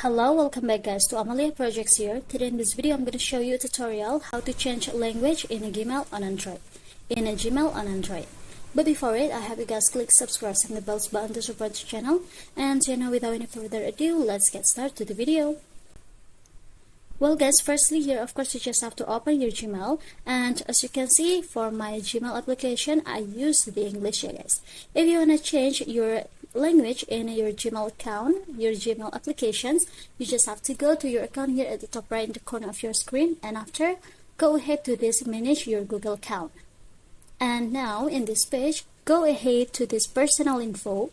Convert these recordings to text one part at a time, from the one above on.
Hello, welcome back guys to Amalia Projects here. Today in this video I'm going to show you a tutorial how to change language in a Gmail on Android. But before it, I have you guys click subscribe and the bells button to support the channel. And without any further ado, let's get started to the video. Well guys, firstly here of course you just have to open your Gmail, and as you can see for my Gmail application I use the English here guys. If you want to change your language in your Gmail account, your Gmail applications, you just have to go to your account here at the top right in the corner of your screen, and after go ahead to this manage your Google account. And now in this page go ahead to this personal info.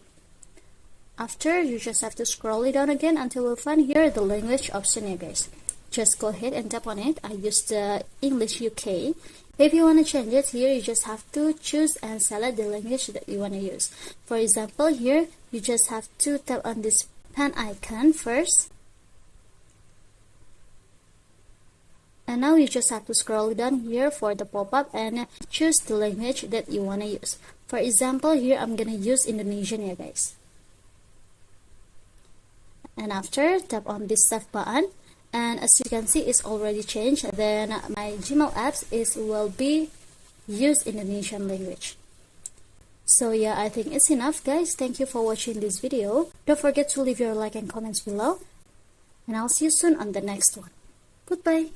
After you just have to scroll it down again until you find here the language option here guys. Just go ahead and tap on it. I use the English UK. If you want to change it here, you just have to choose and select the language that you want to use. For example, here you just have to tap on this pen icon first. And now you just have to scroll down here for the pop-up and choose the language that you want to use. For example, here I'm going to use Indonesian here guys. And after, tap on this save button. And as you can see, it's already changed. Then my Gmail apps will be used Indonesian language. So yeah, I think it's enough guys. Thank you for watching this video. Don't forget to leave your like and comments below. And I'll see you soon on the next one. Goodbye.